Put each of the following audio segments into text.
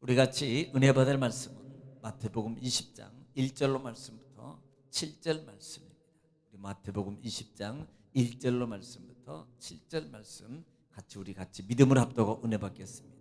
우리 같이 은혜 받을 말씀은 마태복음 20장 1절로 말씀부터 7절 말씀입니다. 우리 마태복음 20장 1절로 말씀부터 7절 말씀 우리 같이 믿음을 합독하고 은혜 받겠습니다.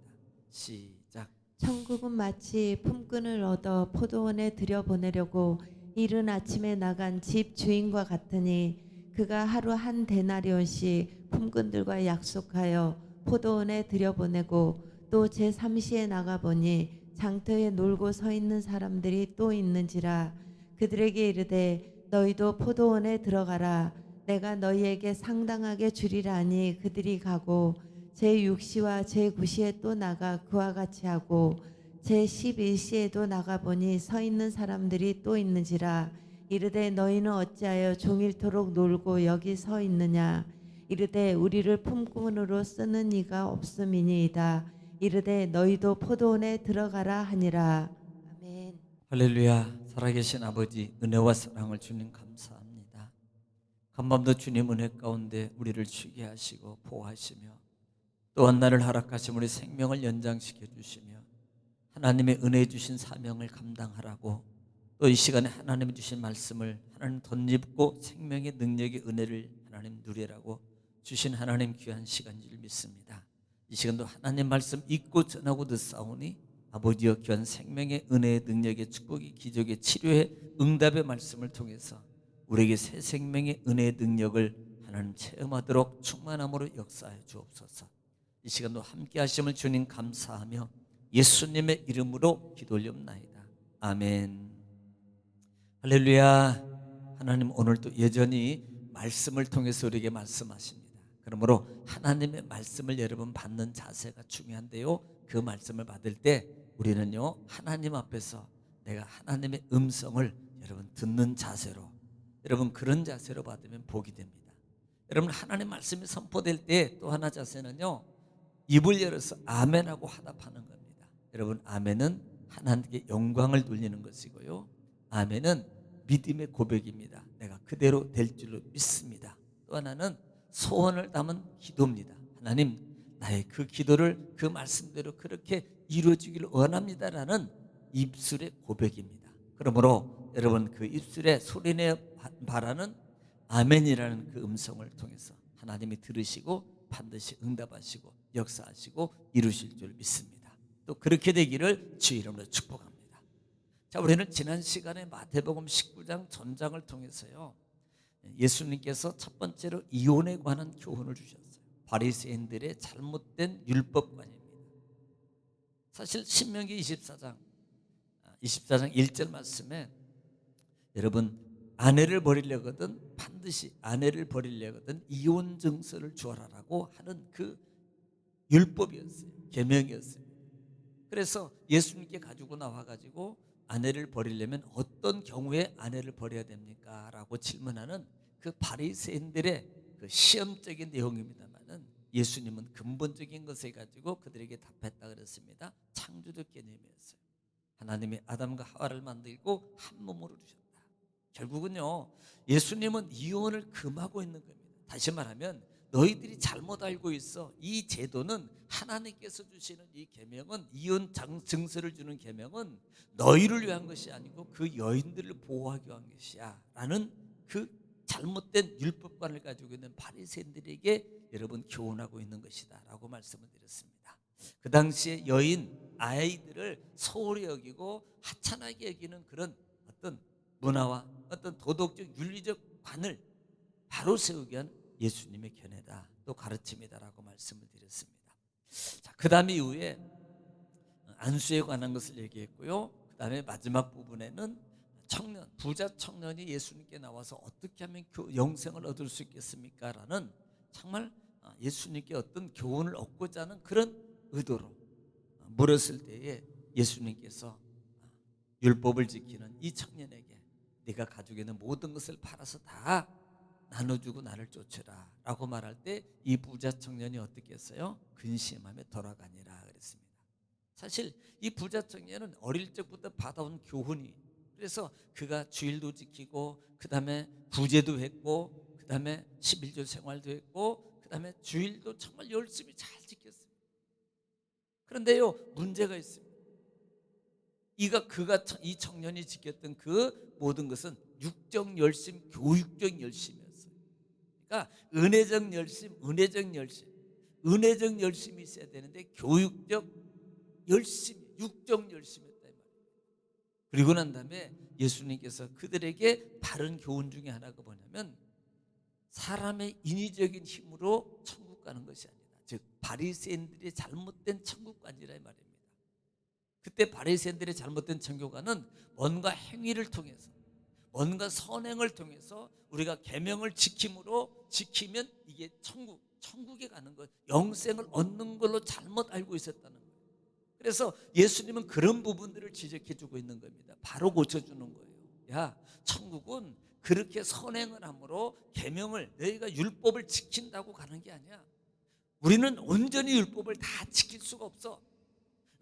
시작. 천국은 마치 품꾼을 얻어 포도원에 들여보내려고 이른 아침에 나간 집 주인과 같으니, 그가 하루 한 데나리온씩 품꾼들과 약속하여 포도원에 들여보내고 또 제3시에 나가보니 장터에 놀고 서 있는 사람들이 또 있는지라. 그들에게 이르되 너희도 포도원에 들어가라. 내가 너희에게 상당하게 주리라 하니 그들이 가고 제6시와 제9시에 또 나가 그와 같이 하고 제11시에도 나가보니 서 있는 사람들이 또 있는지라. 이르되 너희는 어찌하여 종일토록 놀고 여기 서 있느냐. 이르되 우리를 품꾼으로 쓰는 이가 없음이니이다. 이르되 너희도 포도원에 들어가라 하니라. 아멘. 할렐루야. 살아계신 아버지, 은혜와 사랑을 주님 감사합니다. 간밤도 주님 은혜 가운데 우리를 쉬게 하시고 보호하시며 또한 날을 허락하시며 우리 생명을 연장시켜 주시며 하나님의 은혜 주신 사명을 감당하라고, 또 이 시간에 하나님이 주신 말씀을 하나님 덧입고 생명의 능력의 은혜를 하나님 누리라고 주신 하나님 귀한 시간인 줄 믿습니다. 이 시간도 하나님 말씀 읽고 전하고 듣사오니 아버지여, 귀한 생명의 은혜의 능력의 축복의 기적의 치료의 응답의 말씀을 통해서 우리에게 새 생명의 은혜의 능력을 하나님 체험하도록 충만함으로 역사해 주옵소서. 이 시간도 함께 하심을 주님 감사하며 예수님의 이름으로 기도 올리옵나이다. 아멘. 할렐루야. 하나님 오늘도 여전히 말씀을 통해서 우리에게 말씀하십니다. 그러므로 하나님의 말씀을 여러분 받는 자세가 중요한데요, 그 말씀을 받을 때 우리는요, 하나님 앞에서 내가 하나님의 음성을 여러분 듣는 자세로, 여러분 그런 자세로 받으면 복이 됩니다. 여러분 하나님 말씀이 선포될 때 또 하나 자세는요, 입을 열어서 아멘하고 화답하는 겁니다. 여러분, 아멘은 하나님께 영광을 돌리는 것이고요, 아멘은 믿음의 고백입니다. 내가 그대로 될 줄로 믿습니다. 또 하나는 소원을 담은 기도입니다. 하나님, 나의 그 기도를 그 말씀대로 그렇게 이루어지기를 원합니다라는 입술의 고백입니다. 그러므로 여러분 그 입술에 소리내 바라는 아멘이라는 그 음성을 통해서 하나님이 들으시고 반드시 응답하시고 역사하시고 이루실 줄 믿습니다. 또 그렇게 되기를 주 이름으로 축복합니다. 자, 우리는 지난 시간에 마태복음 19장 전장을 통해서요, 예수님께서 첫 번째로 이혼에 관한 교훈을 주셨어요. 바리새인들의 잘못된 율법관입니다. 사실 신명기 24장 1절 말씀에 여러분, 아내를 버리려거든 반드시 아내를 버리려거든 이혼 증서를 주어라라고 하는 그 율법이었어요. 계명이었어요. 그래서 예수님께 가지고 나와가지고 아내를 버리려면 어떤 경우에 아내를 버려야 됩니까? 라고 질문하는 그 바리새인들의 그 시험적인 내용입니다만은, 예수님은 근본적인 것을 가지고 그들에게 답했다 그랬습니다. 창조적 개념이었어요. 하나님이 아담과 하와를 만들고 한 몸으로 주셨다. 결국은요, 예수님은 이혼을 금하고 있는 겁니다. 다시 말하면 너희들이 잘못 알고 있어. 이 제도는 하나님께서 주시는 이 계명은, 이혼 증서를 주는 계명은 너희를 위한 것이 아니고 그 여인들을 보호하기 위한 것이야 라는 그 잘못된 율법관을 가지고 있는 바리새인들에게 여러분 교훈하고 있는 것이다 라고 말씀을 드렸습니다. 그 당시에 여인 아이들을 소홀히 여기고 하찮게 여기는 그런 어떤 문화와 어떤 도덕적 윤리적 관을 바로 세우기 위한 예수님의 견해다, 또 가르침이다라고 말씀을 드렸습니다. 자, 그 다음 이후에 안수에 관한 것을 얘기했고요. 그 다음에 마지막 부분에는 부자 청년이 예수님께 나와서 어떻게 하면 영생을 얻을 수 있겠습니까? 라는 정말 예수님께 어떤 교훈을 얻고자 하는 그런 의도로 물었을 때에 예수님께서 율법을 지키는 이 청년에게 네가 가지고 있는 모든 것을 팔아서 다 나눠주고 나를 쫓으라 라고 말할 때 이 부자 청년이 어떻게 했어요? 근심하며 돌아가니라 그랬습니다. 사실 이 부자 청년은 어릴 적부터 받아온 교훈이, 그래서 그가 주일도 지키고 그 다음에 부제도 했고 그 다음에 11조 생활도 했고 그 다음에 주일도 정말 열심히 잘 지켰어요. 그런데요, 문제가 있습니다. 이 청년이 지켰던 그 모든 것은 육적 열심, 교육적 열심이었어요. 그러니까 은혜적 열심, 은혜적 열심이 있어야 되는데 교육적 열심, 육적 열심이었다 이 말이에요. 그리고 난 다음에 예수님께서 그들에게 바른 교훈 중에 하나가 뭐냐면 사람의 인위적인 힘으로 천국 가는 것이 아니다. 즉 바리새인들의 잘못된 천국관이라 이 말입니다. 그때 바리새인들의 잘못된 천국관은 뭔가 행위를 통해서, 뭔가 선행을 통해서 우리가 계명을 지키면 이게 천국에 가는 것, 영생을 얻는 걸로 잘못 알고 있었다는 거예요. 그래서 예수님은 그런 부분들을 지적해 주고 있는 겁니다. 바로 고쳐주는 거예요. 야, 천국은 그렇게 선행을 함으로 계명을, 너희가 율법을 지킨다고 가는 게 아니야. 우리는 온전히 율법을 다 지킬 수가 없어.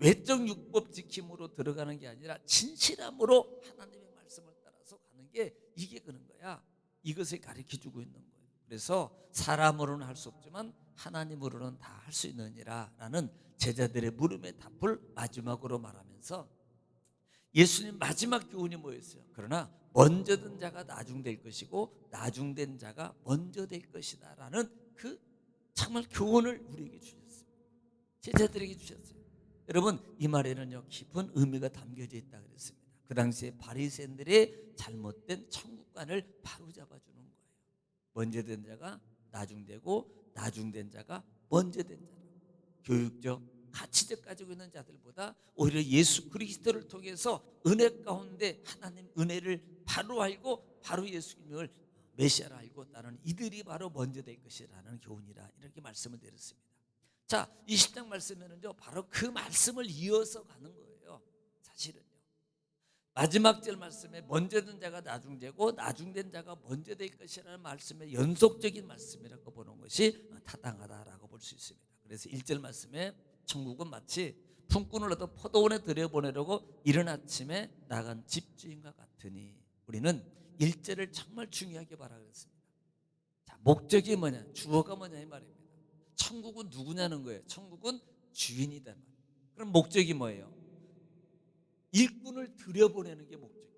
외적 율법 지킴으로 들어가는 게 아니라 진실함으로 하나님의 말씀을 따라서 가는 게 이게 그런 거야. 이것을 가르쳐주고 있는 거예요. 그래서 사람으로는 할 수 없지만 하나님으로는 다 할 수 있느니라 라는 제자들의 물음에 답을 마지막으로 말하면서 예수님 마지막 교훈이 뭐였어요? 그러나 먼저 된 자가 나중될 것이고 나중된 자가 먼저 될 것이다 라는 그 정말 교훈을 우리에게 주셨어요. 제자들에게 주셨어요. 여러분, 이 말에는요 깊은 의미가 담겨져 있다 그랬습니다. 그 당시에 바리새인들의 잘못된 천국관을 바로잡아주는 거예요. 먼저 된 자가 나중되고 나중된 자가 먼저 된 자라. 교육적, 가치적 가지고 있는 자들보다 오히려 예수 그리스도를 통해서 은혜 가운데 하나님 은혜를 바로 알고 바로 예수님을 메시아를 알고 따르는 이들이 바로 먼저 될 것이라는 교훈이라 이렇게 말씀을 드렸습니다. 자, 20장 말씀에는요 바로 그 말씀을 이어서 가는 거예요. 사실은요 마지막 절 말씀에 먼저 된 자가 나중되고 나중된 자가 먼저 될 것이라는 말씀의 연속적인 말씀이라고 보는 것이 타당하다라고 볼 수 있습니다. 그래서 1절 말씀에 천국은 마치 품꾼을 얻어 포도원에 들여보내려고 이른 아침에 나간 집주인과 같으니, 우리는 1절을 정말 중요하게 바라겠습니다. 자, 목적이 뭐냐, 주어가 뭐냐 이 말입니다. 천국은 누구냐는 거예요. 천국은 주인이다. 그럼 목적이 뭐예요? 일꾼을 들여보내는 게 목적이에요.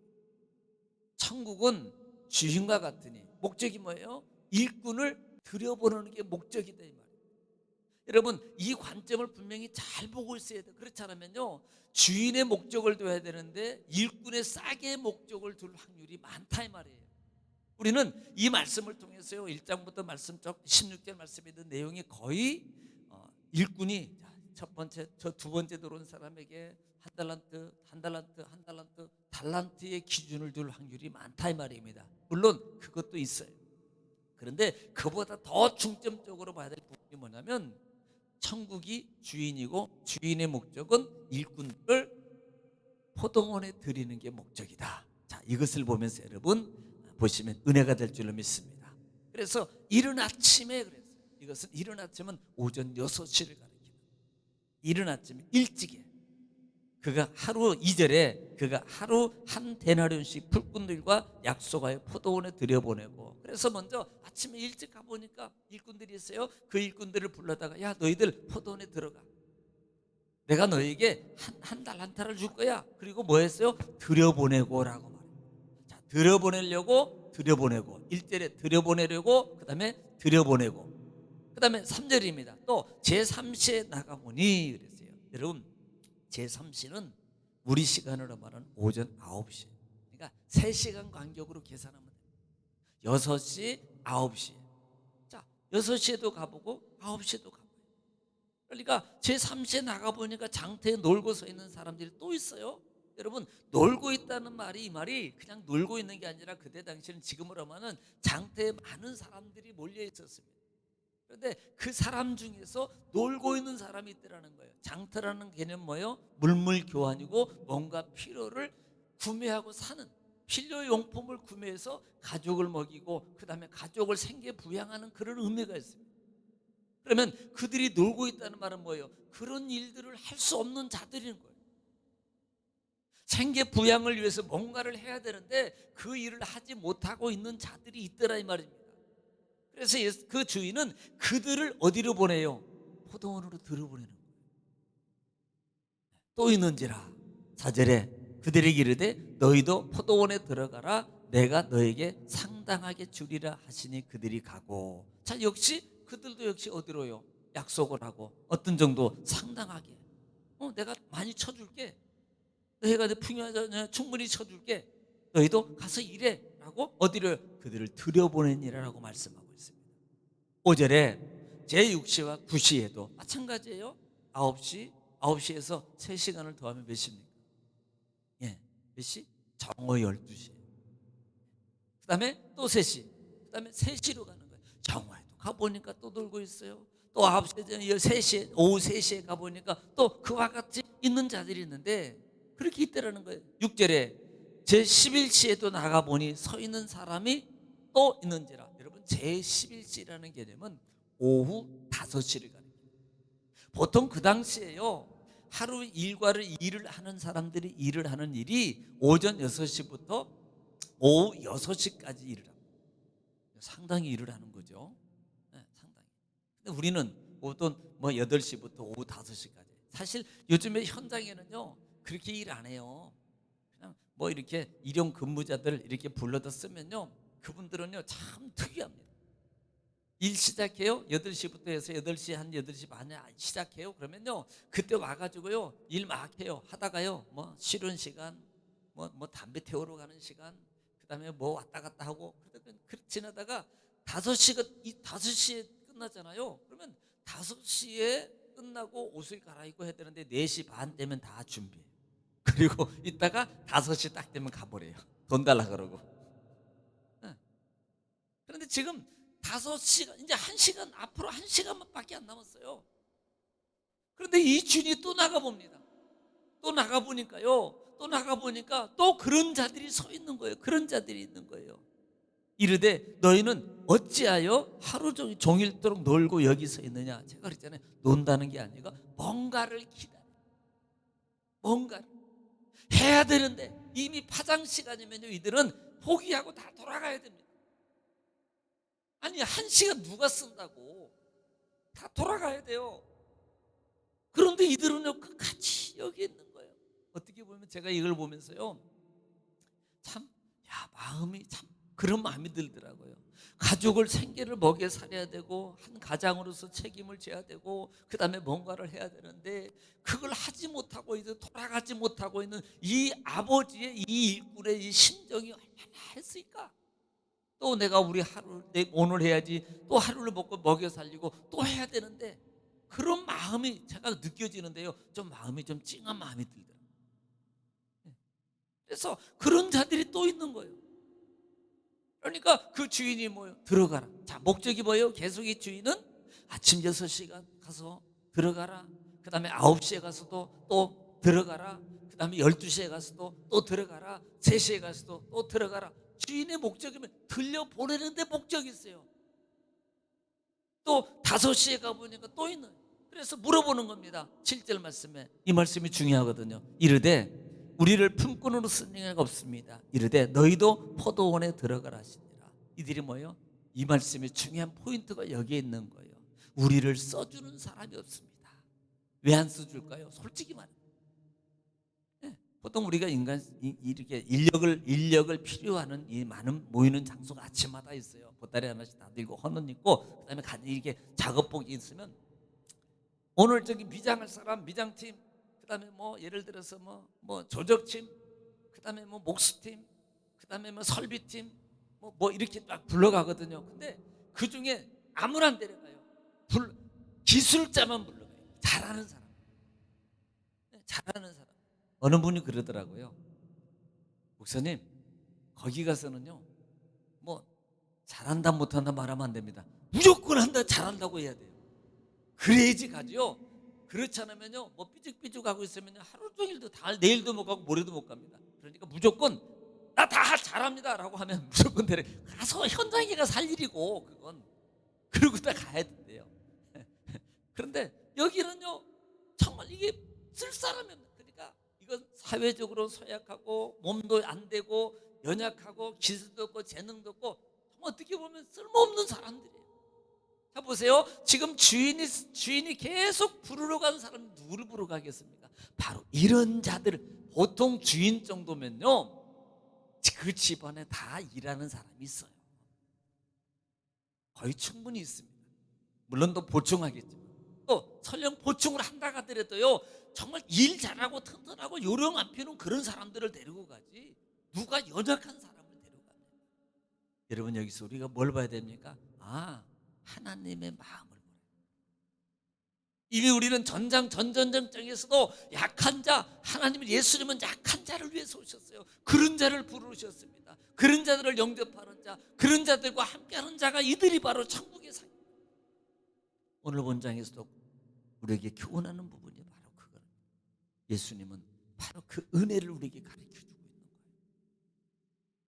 천국은 주인과 같으니 목적이 뭐예요? 일꾼을 들여보내는 게 목적이다 이 말이에요. 여러분, 이 관점을 분명히 잘 보고 있어야 돼요. 그렇지 않으면요 주인의 목적을 둬야 되는데 일꾼의 싸게 목적을 둘 확률이 많다 이 말이에요. 우리는 이 말씀을 통해서요 1장부터 말씀 16절 말씀에 있는 내용이 거의 일꾼이 첫 번째, 저 두 번째 들어온 사람에게 달란트의 기준을 둘 확률이 많다 이 말입니다. 물론 그것도 있어요. 그런데 그보다 더 중점적으로 봐야 될 부분이 뭐냐면 천국이 주인이고 주인의 목적은 일꾼을 포도원에 드리는 게 목적이다. 자, 이것을 보면서 여러분 보시면 은혜가 될 줄로 믿습니다. 그래서 이른 아침에 그랬어요. 이것은 이른 아침은 오전 6시를 가리키는, 이른 아침 일찍에 그가 하루 2절에 그가 하루 한 데나리온씩 풀꾼들과 약속하여 포도원에 들여보내고, 그래서 먼저 아침에 일찍 가보니까 일꾼들이 있어요. 그 일꾼들을 불러다가 야 너희들 포도원에 들어가, 내가 너에게 한 달란트를 줄 거야. 그리고 뭐 했어요? 들여보내고 라고 말해요. 자, 들여보내려고 들여보내고, 1절에 들여보내려고, 그 다음에 들여보내고, 그 다음에 3절입니다. 또 제3시에 나가보니 그랬어요. 여러분, 제3시는 우리 시간으로 말하는 오전 9시, 그러니까 3시간 간격으로 계산하면 됩니다. 6시, 9시. 자, 6시에도 가보고 9시에도 가보고. 그러니까 제3시에 나가보니까 장터에 놀고 서 있는 사람들이 또 있어요. 여러분, 놀고 있다는 말이, 이 말이 그냥 놀고 있는 게 아니라 그때 당시에는 지금으로 하면 장터에 많은 사람들이 몰려 있었습니다. 그런데 그 사람 중에서 놀고 있는 사람이 있더라는 거예요. 장터라는 개념은 뭐예요? 물물 교환이고 뭔가 필요를 구매하고 사는, 필요용품을 구매해서 가족을 먹이고 그 다음에 가족을 생계 부양하는 그런 의미가 있습니다. 그러면 그들이 놀고 있다는 말은 뭐예요? 그런 일들을 할 수 없는 자들인 거예요. 생계 부양을 위해서 뭔가를 해야 되는데 그 일을 하지 못하고 있는 자들이 있더라 이 말입니다. 그래서 그 주인은 그들을 어디로 보내요? 포도원으로 들어보내는 거예요. 또 있는지라 4절에 그들에게 이르되 너희도 포도원에 들어가라. 내가 너에게 상당하게 주리라 하시니 그들이 가고. 자, 역시 그들도 역시 어디로요? 약속을 하고 어떤 정도 상당하게. 내가 많이 쳐줄게. 너희가 내 풍요하자 충분히 쳐줄게. 너희도 가서 일해. 라고 어디를? 그들을 들여보내니라라고 말씀하고 있습니다. 5절에 제6시와 9시에도 마찬가지예요. 9시에서 3시간을 더하면 몇 시입니까? 예, 몇 시? 정오 12시. 그 다음에 또 3시. 그 다음에 3시로 가는 거예요. 정오에도 가보니까 또 놀고 있어요. 또 9시, 3시에, 오후 3시에 가보니까 또 그와 같이 있는 자들이 있는데 그렇게 있더라는 거예요. 6절에 제11시에도 나가보니 서 있는 사람이 또 있는지라. 여러분, 제11시라는 개념은 오후 5시를 가는 거예요. 보통 그 당시에요, 하루 일을 하는 사람들이 일을 하는 일이 오전 6시부터 오후 6시까지 일을 합니다. 상당히 일을 하는 거죠. 네, 상당히. 근데 우리는 보통 8시부터 오후 5시까지. 사실 요즘에 현장에는요, 그렇게 일 안 해요. 그냥 이렇게 일용 근무자들 이렇게 불러다 쓰면요, 그분들은요, 참 특이합니다. 일 시작해요. 8시부터 해서 8시, 한 8시 반에 시작해요. 그러면요, 그때 와가지고요, 일 막 해요. 하다가요, 쉬는 시간, 담배 태우러 가는 시간, 그 다음에 왔다 갔다 하고, 그렇게 지나다가 5시에 끝나잖아요. 그러면 5시에 끝나고 옷을 갈아입고 해야 되는데 4시 반 되면 다 준비해요. 그리고 이따가 5시 딱 되면 가버려요. 돈 달라 그러고. 그런데 지금 5시간, 이제 1시간, 앞으로 1시간밖에 안 남았어요. 그런데 이 주인이 또 나가봅니다. 또 나가보니까 또 그런 자들이 서 있는 거예요. 그런 자들이 있는 거예요. 이르되 너희는 어찌하여 하루 종일도록 놀고 여기 서 있느냐. 제가 그랬잖아요. 논다는 게 아니고 뭔가를 기다려. 뭔가를 해야 되는데 이미 파장 시간이면요, 이들은 포기하고 다 돌아가야 됩니다. 아니, 1시간 누가 쓴다고. 다 돌아가야 돼요. 그런데 이들은요, 끝까지 여기 있는 거예요. 어떻게 보면 제가 이걸 보면서요, 참, 마음이 참 그런 마음이 들더라고요. 가족을 생계를 먹여 살려야 되고 한 가장으로서 책임을 져야 되고 그 다음에 뭔가를 해야 되는데 그걸 하지 못하고 이제 돌아가지 못하고 있는 이 아버지의 이 일꾼의 이 심정이 얼마나 했을까. 또 내가 오늘 해야지, 또 하루를 먹여 살리고 또 해야 되는데 그런 마음이 제가 느껴지는데요, 좀 마음이 좀 찡한 마음이 들더라고요. 그래서 그런 자들이 또 있는 거예요. 그러니까 그 주인이 들어가라. 자, 목적이 뭐예요? 계속 이 주인은 아침 6시간 가서 들어가라. 그 다음에 9시에 가서도 또 들어가라. 그 다음에 12시에 가서도 또 들어가라. 3시에 가서도 또 들어가라. 주인의 목적이면 들려보내는데 목적이 있어요. 또 5시에 가보니까 또 있는. 그래서 물어보는 겁니다. 7절 말씀에. 이 말씀이 중요하거든요. 이르되 우리를 품꾼으로 쓴 자가 없습니다. 이르되 너희도 포도원에 들어가라 하시니라. 이들이 뭐예요? 이 말씀의 중요한 포인트가 여기에 있는 거예요. 우리를 써주는 사람이 없습니다. 왜 안 써줄까요? 솔직히 말해요. 보통 우리가 이렇게 인력을 필요하는 이 많은 모이는 장소가 아침마다 있어요. 보따리 하나씩 다 들고 헌옷 입고 그다음에 이렇게 작업복이 있으면 오늘 저기 미장할 사람 미장팀, 그다음에 예를 들어서 조적팀, 그다음에 목수팀, 그다음에 설비팀 이렇게 막 불러가거든요. 근데 그 중에 아무나 안 데려가요. 기술자만 불러가요. 잘하는 사람. 어느 분이 그러더라고요. 목사님, 거기 가서는요, 잘한다 못한다 말하면 안 됩니다. 무조건 한다, 잘한다고 해야 돼요. 그래야지 가죠. 그렇지 않으면요, 삐죽삐죽하고 있으면요, 하루 종일도 내일도 못 가고 모레도 못 갑니다. 그러니까 무조건 나 다 잘합니다 라고 하면 무조건 가서 현장에 가서 할 일이고, 그건 그러고 다 가야 된대요. 그런데 여기는요, 정말 이게 쓸 사람이 없는. 그러니까 이건 사회적으로 소약하고 몸도 안 되고 연약하고 기술도 없고 재능도 없고 정말 어떻게 보면 쓸모없는 사람들이에요. 자, 보세요. 지금 주인이 계속 부르러 가는 사람이 누구를 부르러 가겠습니까? 바로 이런 자들을 보통 주인 정도면요 그 집안에 다 일하는 사람이 있어요. 거의 충분히 있습니다. 물론 또 보충하겠지만, 또 설령 보충을 한다 하더라도요 정말 일 잘하고 튼튼하고 요령 안 피우는 그런 사람들을 데리고 가지 누가 연약한 사람을 데려갑니까? 여러분, 여기서 우리가 뭘 봐야 됩니까? 하나님의 마음을 보라. 이미 우리는 전전쟁에서도 약한 자, 하나님은 예수님은 약한 자를 위해서 오셨어요. 그런 자를 부르셨습니다. 그런 자들을 영접하는 자, 그런 자들과 함께하는 자가 이들이 바로 천국의 상. 오늘 본장에서도 우리에게 교훈하는 부분이 바로 그거예요. 예수님은 바로 그 은혜를 우리에게 가르쳐주고 있는 거예요.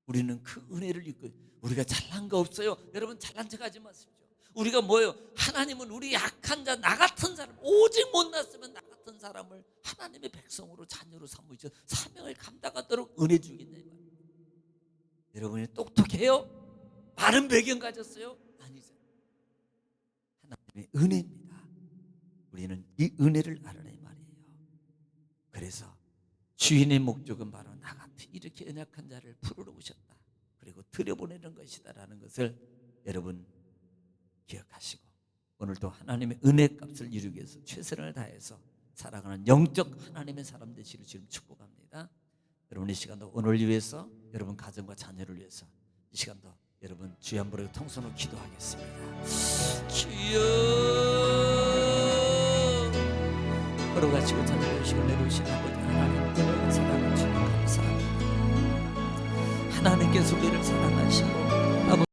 우리는 그 은혜를 입고, 우리가 잘난 거 없어요. 여러분, 잘난 척하지 마십시오. 우리가 뭐예요? 하나님은 우리 약한 자, 나 같은 사람, 오직 못났으면 나 같은 사람을 하나님의 백성으로, 자녀로 삼으셔 사명을 감당하도록 은혜 주겠네. 여러분이 똑똑해요? 많은 배경 가졌어요? 아니죠. 하나님의 은혜입니다. 우리는 이 은혜를 알아내 말이에요. 그래서 주인의 목적은 바로 나 같은 이렇게 연약한 자를 부르러 오셨다, 그리고 들여보내는 것이다라는 것을 여러분 기억하시고, 오늘도 하나님의 은혜 값을 이루기 위해서 최선을 다해서 살아가는 영적 하나님의 사람 되시기를 지금 축복합니다. 여러분, 이 시간도 오늘 위해서, 여러분 가정과 자녀를 위해서 이 시간도 여러분 주여 한번 통성으로 기도하겠습니다. 주여, 걸어가시고 자녀 의식을 내려오신 아버지 하나님, 은혜와 사랑을 주님 감사합니다. 하나님께서 우리를 사랑하시고